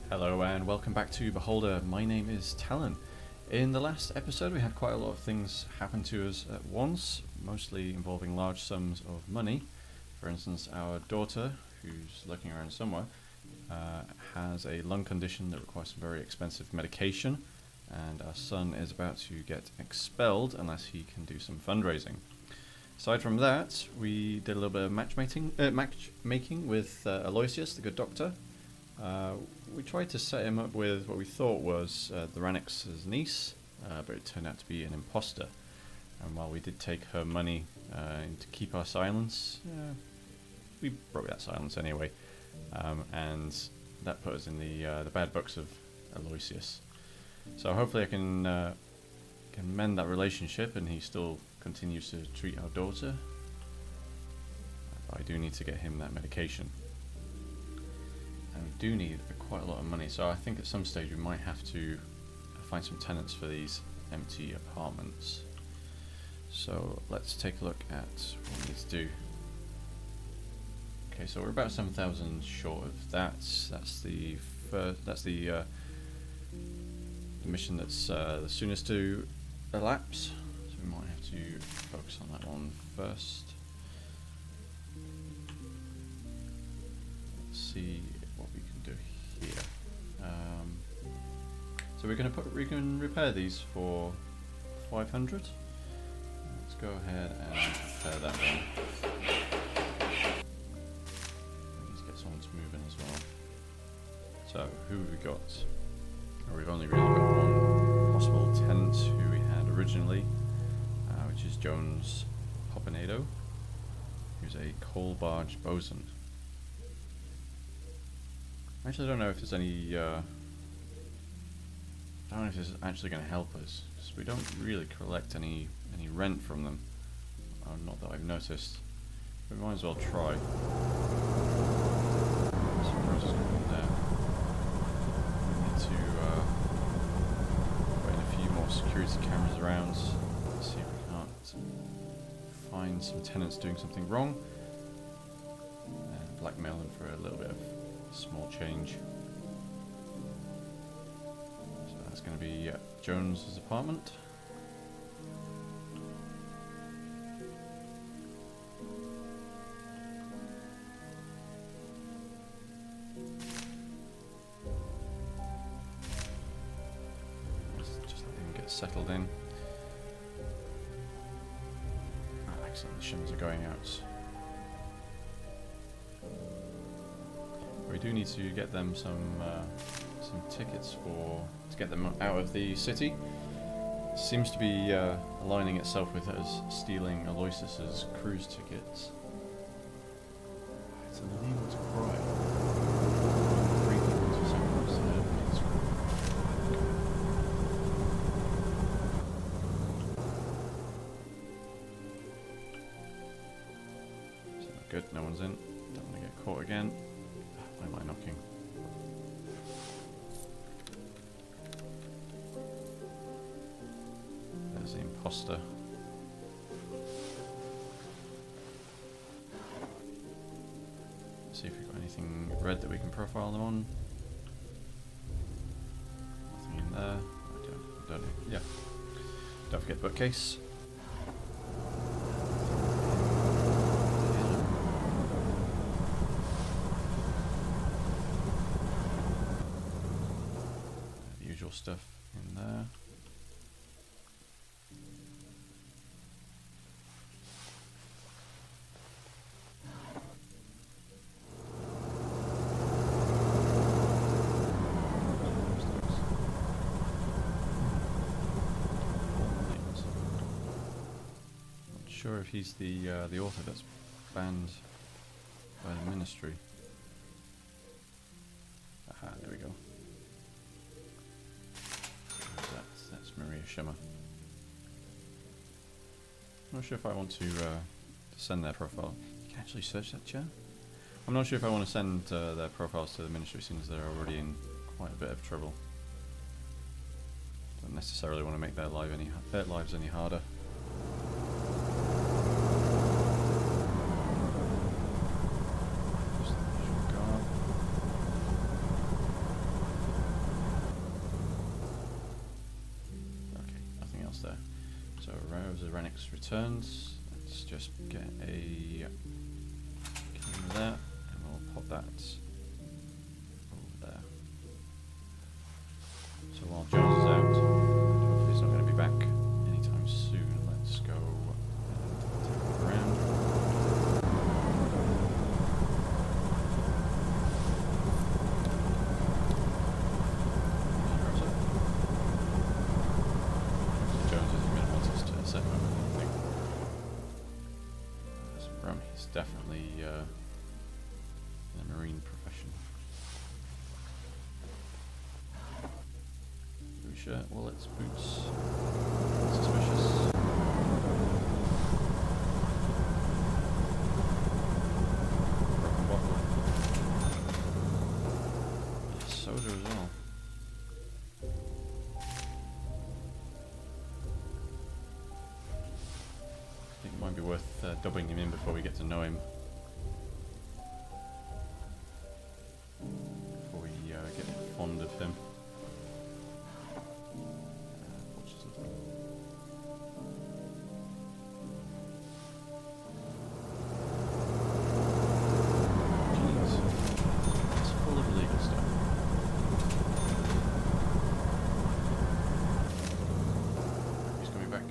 Hello and welcome back to Beholder. My name is Talon. In the last episode we had quite a lot of things happen to us at once, mostly involving large sums of money. For instance, our daughter, who's lurking around somewhere, has a lung condition that requires some very expensive medication, and our son is about to get expelled unless he can do some fundraising. Aside from that, we did a little bit of matchmaking with Aloysius, the good doctor. We tried to set him up with what we thought was the Ranix's niece, but it turned out to be an imposter. And while we did take her money to keep our silence, we broke that silence anyway, and that put us in the bad books of Aloysius. So hopefully I can mend that relationship, and he still continues to treat our daughter. But I do need to get him that medication. And we do need quite a lot of money, so I think at some stage we might have to find some tenants for these empty apartments. So let's take a look at what we need to do. Okay, so we're about 7,000 short of that. That's the mission that's the soonest to elapse. So we might have to focus on that one first. Let's see what we can do here. So we can repair these for 500. Let's go ahead and repair that one. Let's get someone to move in as well. So who have we got? Well, we've only really got one possible tenant who we had originally, which is Jones Popinado, who's a coal barge bosun. Actually, I don't know if there's any. I don't know if this is actually going to help us, because we don't really collect any rent from them. Not that I've noticed. But we might as well try. Some process going on there. We need to put in a few more security cameras around. Let's see if we can't find some tenants doing something wrong, and blackmail them for a little bit of small change. So that's going to be Jones's apartment. Let's just let him get settled in. Oh, excellent, the shims are going out. We do need to get them some tickets to get them out of the city. It seems to be aligning itself with us stealing Aloysius's cruise tickets. It's unable to cry. Good, no one's in. Don't want to get caught again. Why am I knocking? There's the imposter. See if we've got anything red that we can profile them on. Nothing in there. I don't. Yeah. Don't forget the bookcase. Stuff in there. Not sure if he's the author that's banned by the ministry. Aha, there we go. That's Maria Shimmer. I'm not sure if I want to send their profile. You can actually search that chat. I'm not sure if I want to send their profiles to the ministry, since they're already in quite a bit of trouble. Don't necessarily want to make their lives any harder. almost there. So Rosa Renix returns. Let's just get a camera there, and we'll pop that over there. So while Jones is out, hopefully he's not going to be back anytime soon. Let's go and around. Jones isn't going to want us to set him up with anything. He's definitely in a marine profession. Blue shirt, wallets, boots. Suspicious. Broken bottle. Soda as well. I think it might be worth dubbing him in before we get to know him. Before we get fond of him. Jeez, it's full of illegal stuff. He's coming back.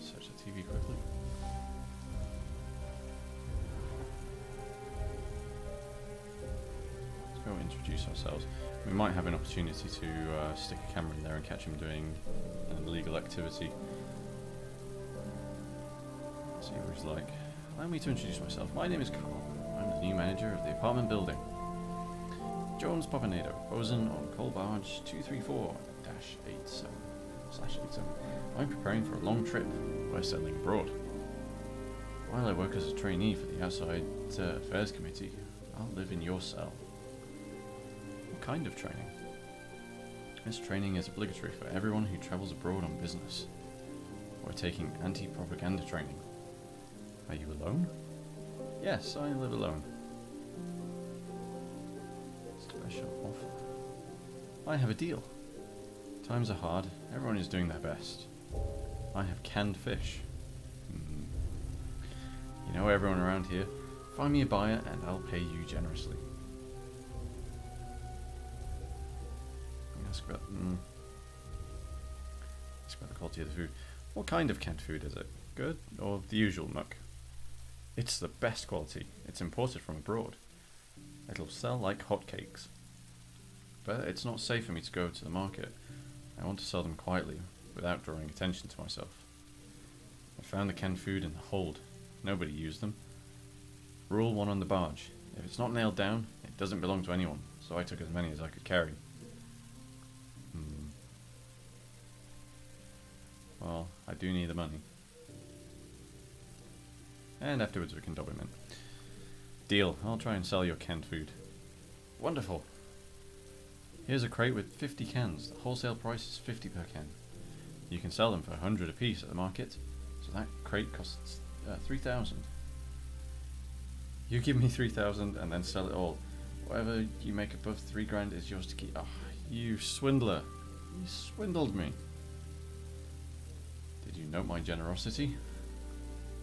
Search the TV quickly. Let's go introduce ourselves. We might have an opportunity to stick a camera in there and catch him doing an illegal activity. Let's see what he's like. Allow me to introduce myself. My name is Carl. I'm the new manager of the apartment building. Jones Papanado, bosun on coal barge 234-87/87. I'm preparing for a long trip by sailing abroad. While I work as a trainee for the Outside Affairs Committee, I'll live in your cell. What kind of training? This training is obligatory for everyone who travels abroad on business. We're taking anti-propaganda training. Are you alone? Yes, I live alone. Special offer. I have a deal. Times are hard. Everyone is doing their best. I have canned fish. You know everyone around here. Find me a buyer and I'll pay you generously. Ask about the quality of the food. What kind of canned food is it? Good or the usual muck? It's the best quality. It's imported from abroad. It'll sell like hotcakes. But it's not safe for me to go to the market. I want to sell them quietly, without drawing attention to myself. I found the canned food in the hold. Nobody used them. Rule 1 on the barge. If it's not nailed down, it doesn't belong to anyone, so I took as many as I could carry. Well, I do need the money. And afterwards we can dob him in. Deal, I'll try and sell your canned food. Wonderful. Here's a crate with 50 cans. The wholesale price is 50 per can. You can sell them for 100 apiece at the market, so that crate costs 3,000. You give me 3,000 and then sell it all. Whatever you make above 3 grand is yours to keep. Oh, you swindler. You swindled me. Did you note my generosity?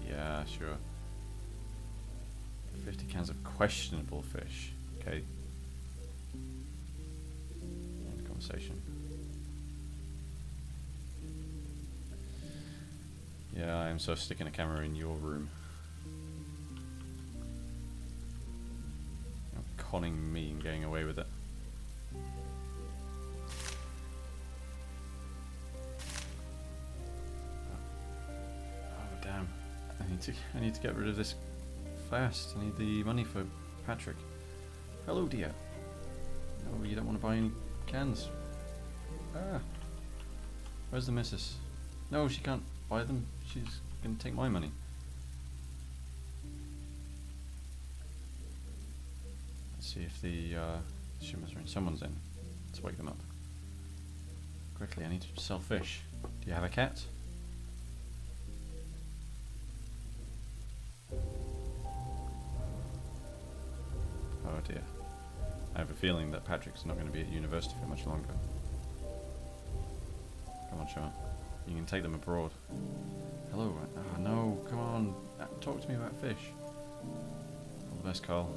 Yeah, sure. 50 cans of questionable fish. Okay. End conversation. Yeah, I am so sticking a camera in your room. You're conning me and getting away with it. Oh damn. I need to get rid of this fast. I need the money for Patrick. Hello dear. No, you don't want to buy any cans. Ah. Where's the missus? No, she can't buy them. She's gonna take my money. Let's see if the shimmers are in. Someone's in. Let's wake them up. Quickly, I need to sell fish. Do you have a cat? Oh dear. I have a feeling that Patrick's not going to be at university for much longer. Come on, Sean. You can take them abroad. Hello. Oh, no, come on. Talk to me about fish. All the best, Carl.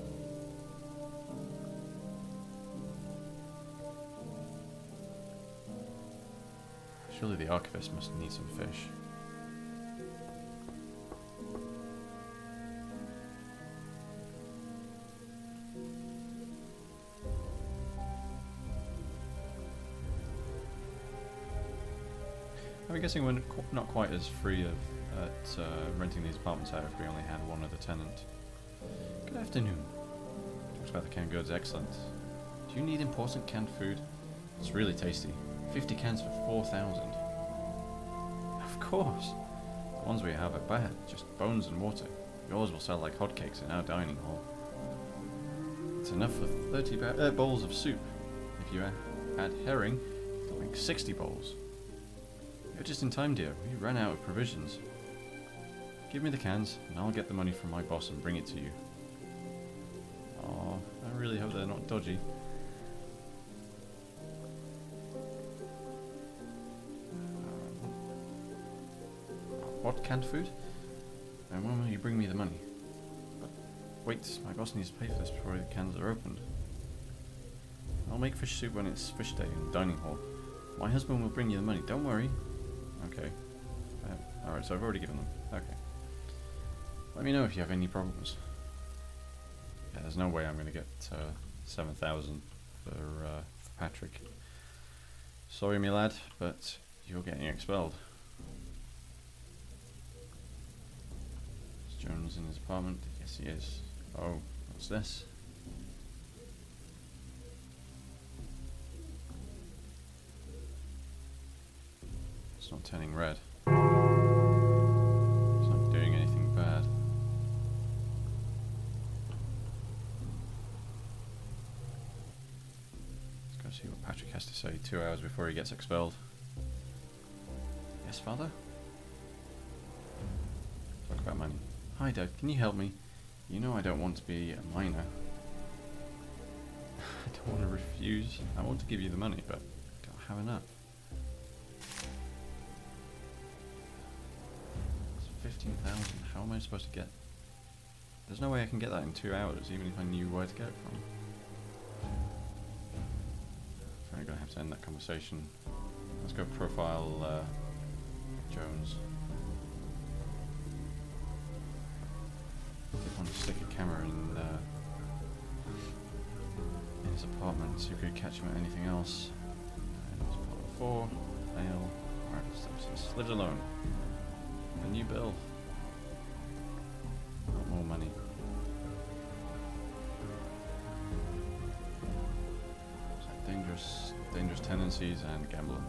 Surely the archivist must need some fish. I'm guessing we're not quite as free at renting these apartments out if we only had one other tenant. Good afternoon. Talks about the canned goods, excellent. Do you need important canned food? It's really tasty. 50 cans for 4,000. Of course. The ones we have are bad, just bones and water. Yours will sell like hotcakes in our dining hall. It's enough for 30 bowls of soup. If you add herring, it'll make 60 bowls. You're just in time, dear. We ran out of provisions. Give me the cans, and I'll get the money from my boss and bring it to you. Oh, I really hope they're not dodgy. What canned food? And when will you bring me the money? But wait, my boss needs to pay for this before the cans are opened. I'll make fish soup when it's fish day in the dining hall. My husband will bring you the money, don't worry. Okay. Alright, so I've already given them. Okay. Let me know if you have any problems. Yeah, there's no way I'm going to get 7,000 for Patrick. Sorry, me lad, but you're getting expelled. Is Jones in his apartment? Yes, he is. Oh, what's this? It's not turning red. It's not doing anything bad. Let's go see what Patrick has to say 2 hours before he gets expelled. Yes, father? Talk about money. Hi, Dad, can you help me? You know I don't want to be a minor. I don't want to refuse. I want to give you the money, but I don't have enough. 15,000. How am I supposed to get? There's no way I can get that in 2 hours, even if I knew where to get it from. I'm gonna have to end that conversation. Let's go profile Jones. I want to stick a camera in his apartment, see if we could catch him at anything else. And it's part 4, male. Alright, so lives alone. A new bill. Not more money. So dangerous tendencies and gambling.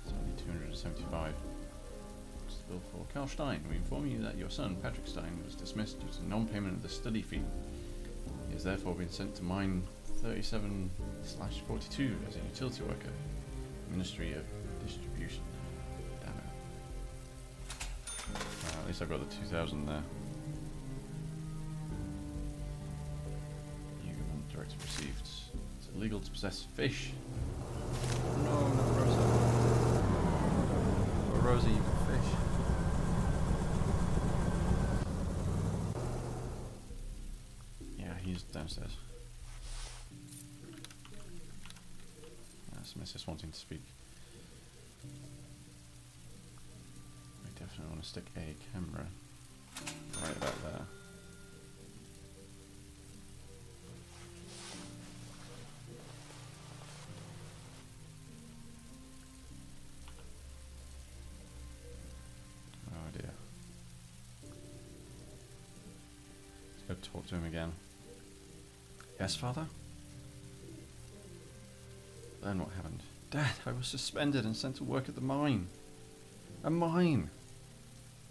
It's only 275. What's the bill for? Carl Stein, we inform you that your son, Patrick Stein, was dismissed due to non-payment of the study fee. He has therefore been sent to mine 37/42 as a utility worker, Ministry of Distribution. At least I've got the 2,000 there. You want directive received. It's illegal to possess fish. No, not Rosa. Oh, Rosa, you got fish. Yeah, he's downstairs. That's Mrs. wanting to speak. Definitely want to stick a camera right about there. Oh dear. Let's go talk to him again. Yes, father? Then what happened? Dad, I was suspended and sent to work at the mine. A mine!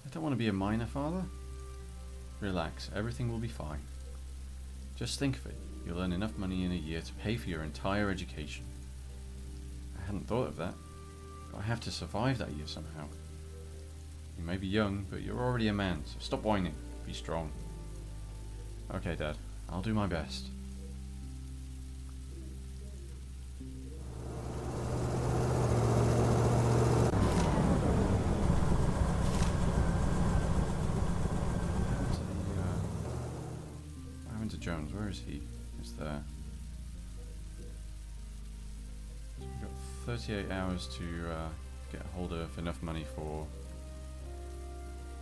I don't want to be a miner, father. Relax, everything will be fine. Just think of it, you'll earn enough money in a year to pay for your entire education. I hadn't thought of that, but I have to survive that year somehow. You may be young, but you're already a man, so stop whining, be strong. Okay, Dad, I'll do my best. Jones, where is he? He's there. So we've got 38 hours to get hold of enough money for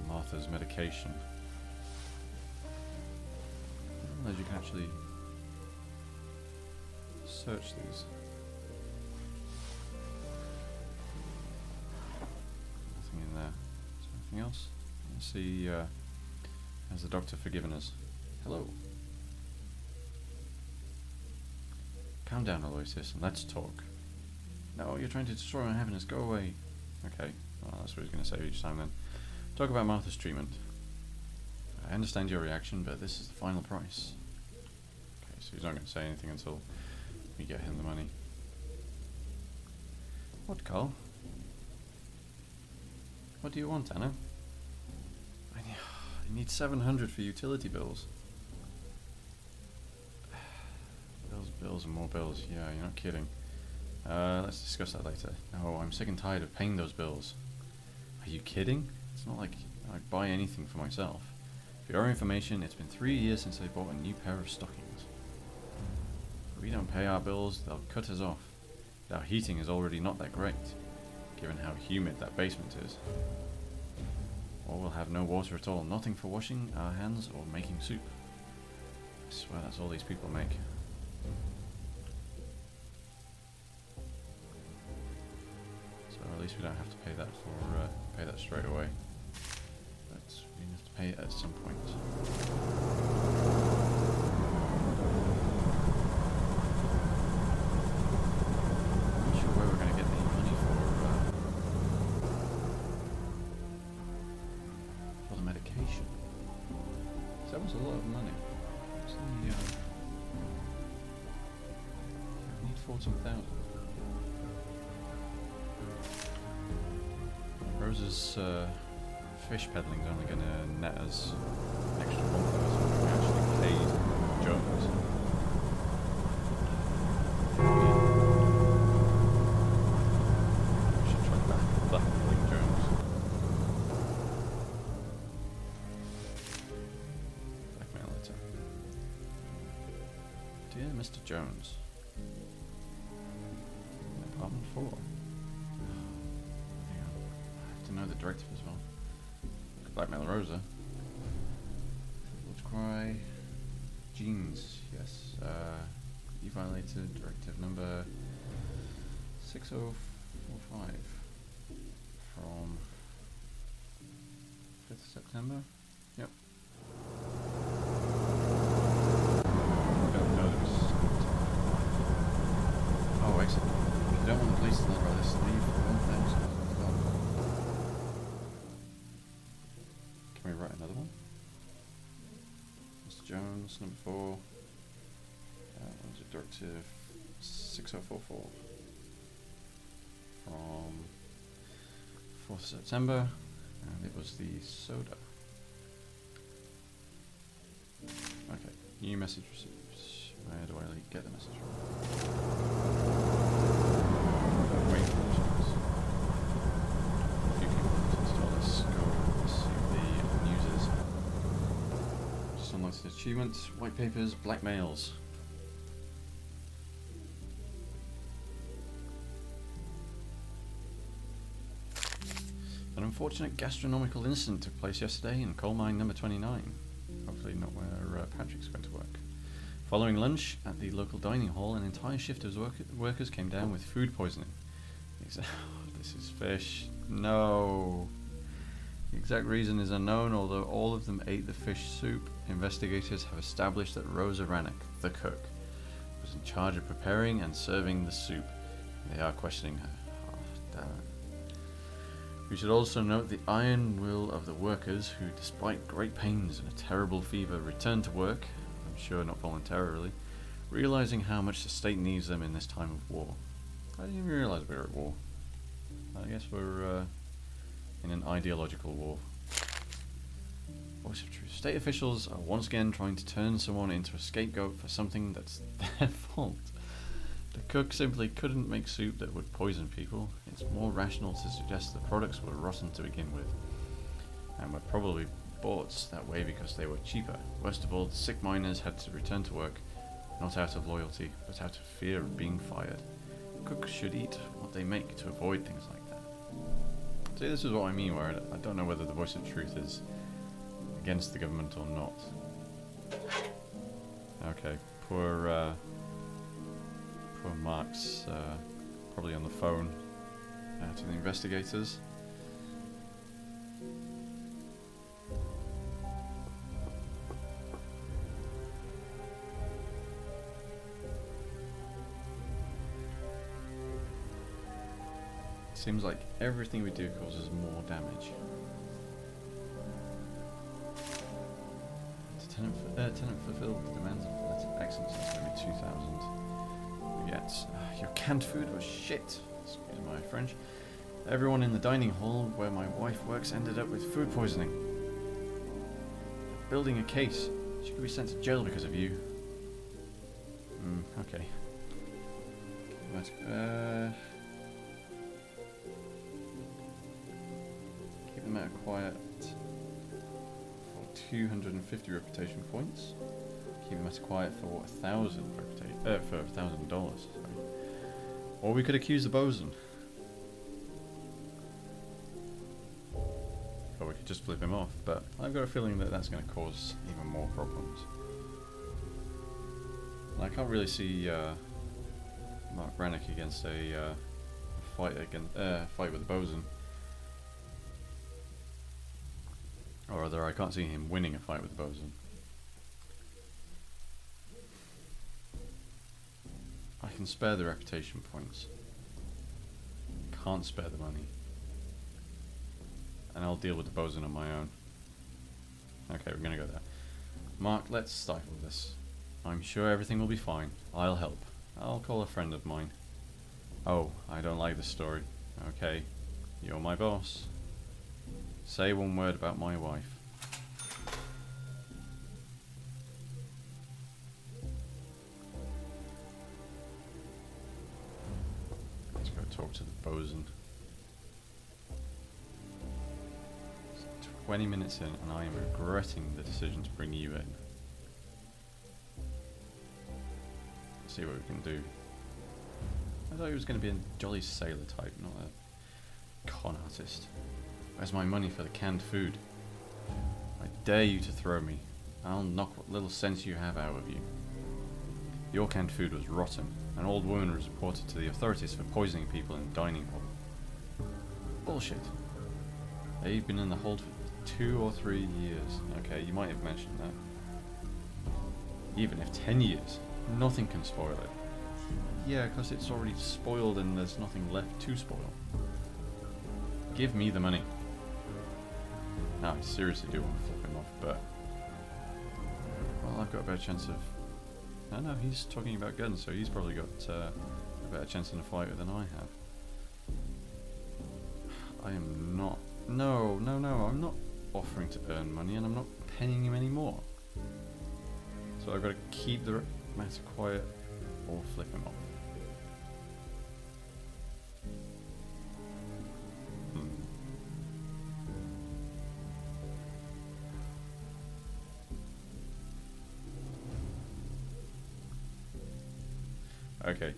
Martha's medication. I didn't realize you can actually search these. Nothing in there. Is there anything else? Let's see, has the doctor forgiven us? Hello. Calm down, Aloysius, and let's talk. No, you're trying to destroy my happiness. Go away. Okay, well, that's what he's going to say each time then. Talk about Martha's treatment. I understand your reaction, but this is the final price. Okay, so he's not going to say anything until we get him the money. What, Carl? What do you want, Anna? I need 700 for utility bills. Bills and more bills. Yeah, you're not kidding. Let's discuss that later. No, I'm sick and tired of paying those bills. Are you kidding? It's not like I buy anything for myself. For your information, it's been 3 years since I bought a new pair of stockings. If we don't pay our bills, they'll cut us off. Our heating is already not that great, given how humid that basement is. Or we'll have no water at all, nothing for washing our hands or making soup. I swear that's all these people make. So at least we don't have to pay that pay that straight away. But we have to pay it at some point. I'm not sure where we're going to get the money for the medication. So that was a lot of money. So we need 14,000. Rose's fish peddling is only going to net us an extra 1,000 we actually paid Jones. We should try blackmailing Jones. Blackmail letter. Dear Mr. Jones. Apartment 4. Know the directive as well. Could blackmail Rosa. Let's cry. Jeans, yes. You violated directive number 6045 from 5th September. Yep. Oh, exit. If you don't want the police to know about this, leave 1,000. Can we write another one? Mr. Jones, number 4. What was it? Directive 6044 from 4th September, and it was the soda. Okay, new message received. Where do I get the message from? Wait for options. A few people need to install this. Go see the users. Just unlocked achievement, white papers, blackmails. An unfortunate gastronomical incident took place yesterday in coal mine number 29. Hopefully not where Patrick's going to work. Following lunch at the local dining hall, an entire shift of workers came down with food poisoning. This is fish. No. The exact reason is unknown, although all of them ate the fish soup. Investigators have established that Rosa Rannoch, the cook, was in charge of preparing and serving the soup. They are questioning her. Oh, damn it. We should also note the iron will of the workers who, despite great pains and a terrible fever, returned to work, I'm sure not voluntarily, realizing how much the state needs them in this time of war. I didn't even realize we were at war. I guess we're in an ideological war. Voice of truth. State officials are once again trying to turn someone into a scapegoat for something that's their fault. The cook simply couldn't make soup that would poison people. It's more rational to suggest the products were rotten to begin with, and were probably bought that way because they were cheaper. Worst of all, the sick miners had to return to work, not out of loyalty, but out of fear of being fired. Cooks should eat what they make to avoid things like that. See, this is what I mean, where I don't know whether the voice of truth is against the government or not. Okay, poor Mark's probably on the phone to the investigators. Seems like everything we do causes more damage. Tenant fulfilled the demands of that's excellent. So that's going to be 2,000. Yes, your canned food was shit. Excuse my French. Everyone in the dining hall where my wife works ended up with food poisoning. Building a case. She could be sent to jail because of you. Okay. Keep them out of quiet for 250 reputation points. Keep them out of quiet for what, $1,000 $1,000. Or we could accuse the bosun. Or we could just flip him off, but I've got a feeling that that's going to cause even more problems. And I can't really see Mark Brannick against a fight with the bosun. Or rather, I can't see him winning a fight with the bosun. I can spare the reputation points. Can't spare the money. And I'll deal with the bosun on my own. Okay, we're gonna go there. Mark, let's stifle this. I'm sure everything will be fine. I'll help. I'll call a friend of mine. Oh, I don't like this story. Okay, you're my boss. Say one word about my wife. Let's go talk to the bosun. 20 minutes in and I am regretting the decision to bring you in. Let's see what we can do. I thought he was going to be a jolly sailor type, not a con artist. Where's my money for the canned food? I dare you to throw me. I'll knock what little sense you have out of you. Your canned food was rotten. An old woman was reported to the authorities for poisoning people in the dining hall. Bullshit. They've been in the hold for 2 or 3 years. Okay, you might have mentioned that. Even if 10 years, nothing can spoil it. Yeah, because it's already spoiled and there's nothing left to spoil. Give me the money. Now, I seriously do want to flip him off, but... well, I've got a better chance of... No, he's talking about guns, so he's probably got a better chance in a fight than I have. I am not... No, I'm not offering to earn money, and I'm not paying him anymore. So I've got to keep the matter quiet, or flip him off. Okay,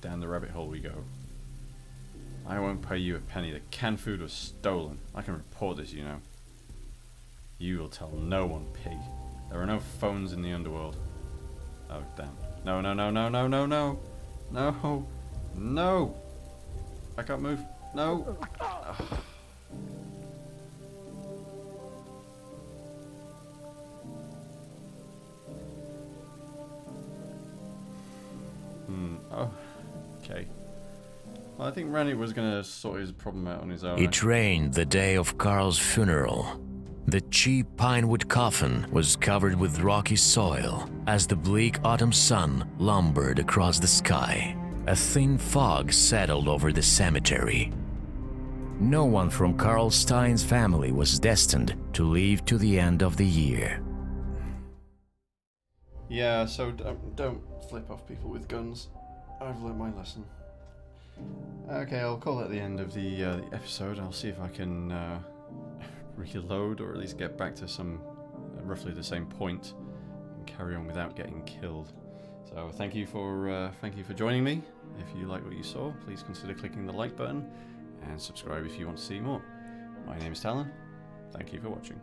down the rabbit hole we go. I won't pay you a penny. The canned food was stolen. I can report this, you know. You will tell no one, pig. There are no phones in the underworld. Oh, damn. No. No! I can't move. No! Oh, okay. Well, I think Randy was going to sort his problem out on his own. It rained the day of Carl's funeral. The cheap pinewood coffin was covered with rocky soil as the bleak autumn sun lumbered across the sky. A thin fog settled over the cemetery. No one from Carl Stein's family was destined to live to the end of the year. Yeah, so don't flip off people with guns. I've learned my lesson. Okay, I'll call that the end of the episode. I'll see if I can reload, or at least get back to some roughly the same point and carry on without getting killed. So thank you for joining me. If you like what you saw, please consider clicking the like button and subscribe if you want to see more. My name is Talon. Thank you for watching.